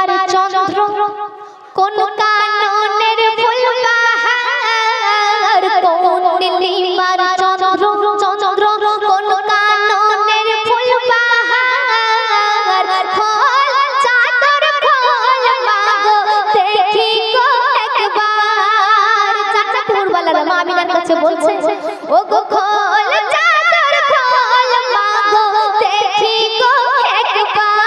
নীলিমার চন্দ্র কোন কাননের ফুলবাহার কোন নীলিমার চন্দ্র চন্দ্র কোন কাননের ফুলবাহার খোল চাদর খোল মাগো দেখি গো একবার চাচা পুরবালার মা আমিনার কাছে বলছে ও গো খোল চাদর খোল মাগো দেখি গো একবার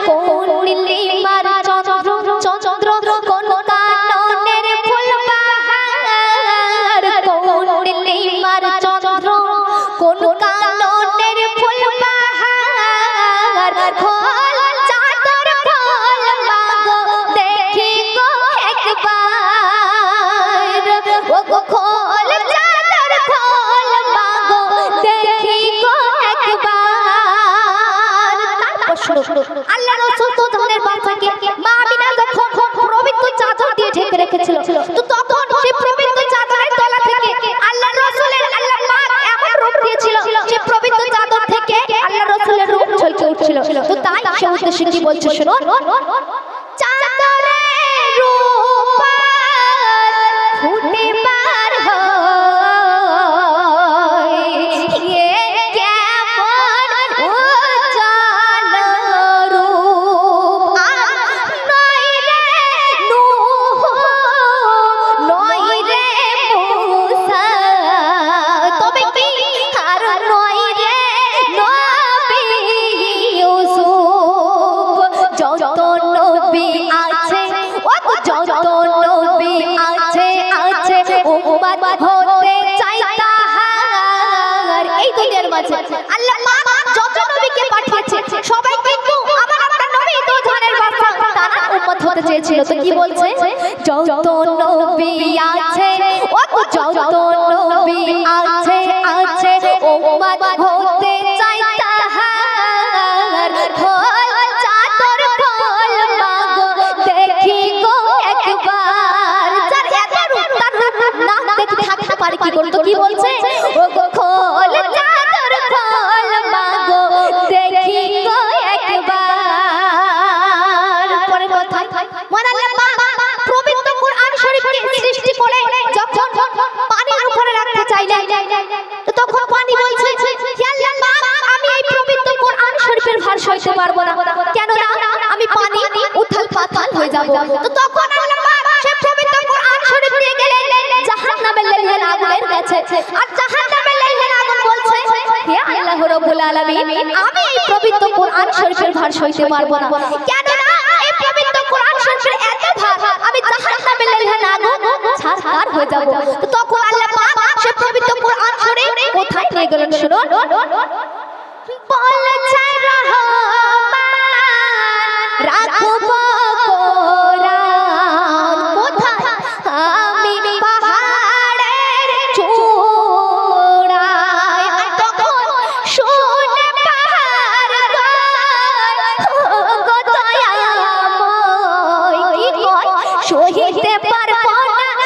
কোন নীলিমার চন্দ্র চন্দ্র কোন কাননের ফুলবাহার কোন নীলিমার চন্দ্র কোন কাননের ফুলবাহার খোল চাদর খোল মাগো দেখি গো একবার ও গো খোল চাদর খোল মাগো দেখি গো একবার। তারপর আল্লাহ রাসূল তো ধনের বাচ্চাকে মা আমিনা যখন পবিত্র চাদর দিয়ে ঢেকে রেখেছিল তো তখন সেই পবিত্র চাদরের তলা থেকে আল্লাহ রাসূলের আল্লাহ পাক এমন রূপ দিয়েছিল যে পবিত্র চাদর থেকে আল্লাহ রাসূলের রূপ ঝলকে উঠছিল। তো তাই সে উদ্দেশ্যে কি বলছে শুনুন, চাদরে রূপ ফুটে বার হয় এ কেমন উজ্জ্বল রূপ নয় রে নূহ নয় রে মূসা তবে কি আর নয় রে নবী ইউসুফ যত নবী আছে ও যত নবী আছে আছে উম্মত হতে চাই তাহার এই দুনিয়ার মাঝে আল্লাহ পাক যত নবীকে পাঠিয়েছে সবাই কিন্তু আমার আপনার নবী তো জানের বাচ্চা তারা উম্মত হতে চেয়েছিল। তো কি বলছে, যত নবী আছে ও যত নবী আছে আছে উম্মত হতে চাই তাহার খোল চাদর খোল মাগো দেখি গো একবার। যার এত রূপ তার না দেখে থাকতে পারে কি করতো, কি বলছে, ও গো খোল চাদর খোল মাগো দেখি গো একবার। পরের কথা, মহান আল্লাহ পাক পবিত্র কুরআন শরীফকে সৃষ্টি করে যখন পানির উপরে রাখতে চাইলেন তো তখন পানি বলছে, হে আল্লাহ পাক আমি এই পবিত্র কুরআন শরীফের ভার সইতে পারবো না, কেন না আমি পানি উথাল পাথাল হয়ে যাব। তো তখন আল্লাহ পাক সেই পবিত্র কুরআন শরীফ নিয়ে গেলেন জাহান্নামের লেলিহান আগুনের কাছে। আর জাহান্নামের লেলিহান আগুন বলছে, হে আল্লাহ রাব্বুল আলামিন আমি এই পবিত্র কুরআন শরীফের ভার সইতে পারবো না, কেন না এই পবিত্র কুরআন শরীফের এত ভার আমি জাহান্নামের লেলিহান আগুন ছাড়খার হয়ে যাব। তো তখন আল্লাহ পাক সেই পবিত্র কুরআন শরীফ কোথায় নিয়ে গেলেন শুনুন, বলছে রহমান রাখবো কোরআন কোথায়, আমি পাহাড়ের চূড়ায়। আর তখন শুনে পাহাড় গো দয়াময় কি কয়, সহিতে পারবো না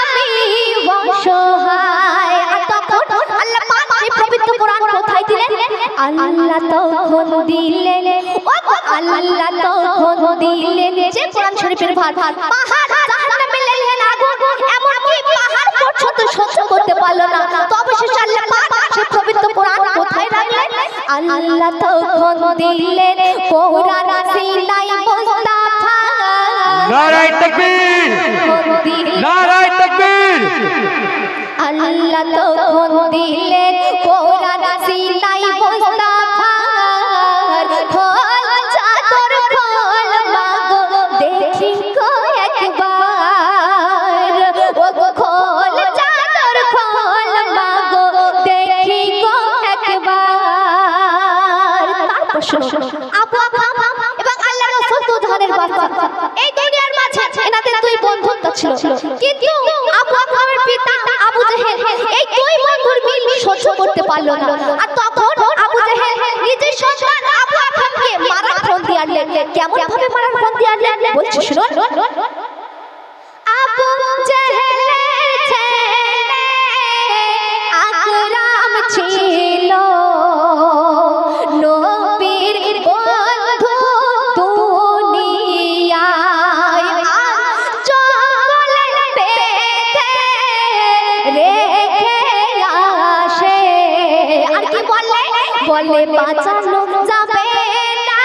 আমি অসহায়। আর তখন আল্লাহ পাক সেই পবিত্র কোরআন কোথায় দিলেন, আল্লাহ তখন দিলেন ও আল্লাহ তখন দিলেন যে কোরআন শরীফের ভার পাহাড় জাহান্নামের লেলিহান আগুন এমনকি পাহাড় পর্যন্ত সহ্য করতে পারলো না। তো অবশেষে আল্লাহ পাক সেই পবিত্র কোরআন কোথায় রাখলেন, আল্লাহ তখন দিলেন কোরআন সিনাই মুস্তাফা। নারায়ে তাকবীর, নারায়ে তাকবীর। আল্লাহ তখন দিলেন কোরআন সিনাই মুস্তাফার খোল চাদর খোল মাগো দেখি গো একবার, ও গো খোল চাদর খোল মাগো দেখি গো একবার। তারপর শুনুন, আবু আহাব এবং আল্লাহ রাসূল তো ধনের বাচ্চা এই দুনিয়ার মাঝে এনাদের দুই বন্ধুত্ব ছিল, কিন্তু আবু আহাবের পিতা আবু জেহেল এই দুই বন্ধুর মিল সহ্য করতে পারলো না। আর তখন আবু জেহেল নিজের সন্তান আবু আহাবকে মারার ফোন দিয়ে আনলেন। কেমন ভাবে মারার ফোন দিয়ে আনলেন বলছি শুনুন, আবু জেহেলের ছেলে আকরাম ছিল নবীর বন্ধু বাঁচানো যাবে না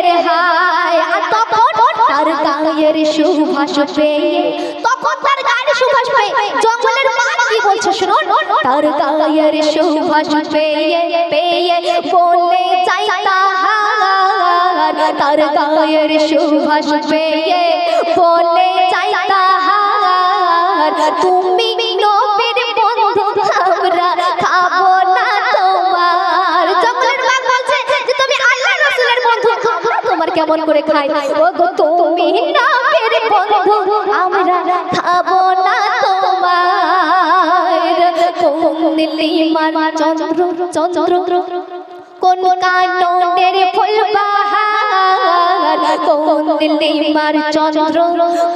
রে হায়। আর তখন তার গায়ের সুবাস পেয়ে, তখন তার গায়ের সুবাস পেয়ে জঙ্গলের বাঘ কি বলছে শুনুন, তার গায়ের সুবাস পেয়ে পেয়ে বলে যাই তাহার, তার গায়ের সুবাস পেয়ে বলে যাই তাহার, তুমি নবীর বন্ধু আমরা খাবো না তোমার। জঙ্গলের বাঘ বলছে যে তুমি আল্লাহ রাসূলের বন্ধু, আমরা তোমার কেমন করে খাই? ও গো তুমি নবীর বন্ধু আমরা খাবো না তোমার। কোন নীলিমার চন্দ্র চন্দ্র, কোন কাননের ফুল বাহার, কোন নীলিমার চন্দ্র,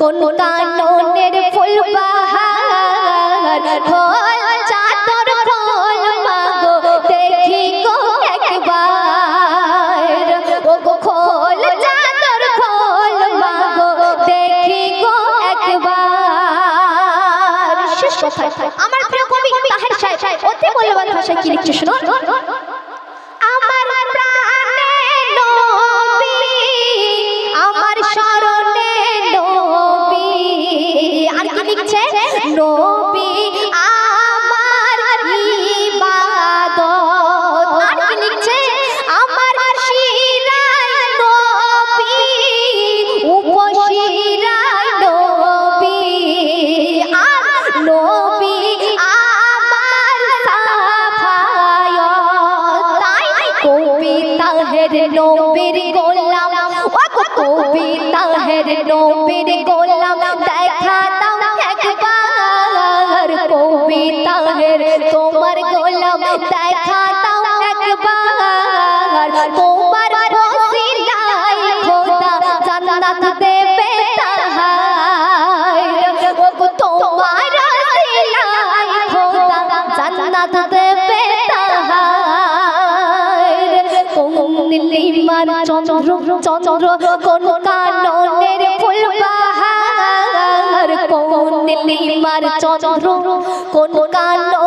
কোন কাননের ফুল বাহার, খোল চাদর খোল মাগো দেখি গো একবার, ও গো খোল চাদর খোল মাগো দেখি গো একবার। শেষ কথা আমার প্রিয় কবি তাহের সাহেব অতি মূল্যবান ভাষায় কি লিখছে শুনুন, আমার প্রাণে নবী, আমার শরণে নবী। আর কি লিখছে, নবী আমার ইবাদত। আর কি লিখছে, আমার শিরায় নবী, উপশিরায় নবী, আর নবী আমার সাফায়াত। তাই কবি তাহের নবীর গোলাম, ও কবি তাহের নবীর গোলাম দেখা দাও একবার, কবি তাহের তোমার গোলাম দেখা দাও একবার, তোমার ওসিলায় খোদা জান্নাত দেবে তাহার, ও গো তোমার ওসিলায় খোদা জান্নাত দেবে তাহার। কোন নীলিমার চন্দ্র চন্দ্র, কোন কাননের ফুল বাহার, কোন নীলিমার চন্দ্র, কোন কাননের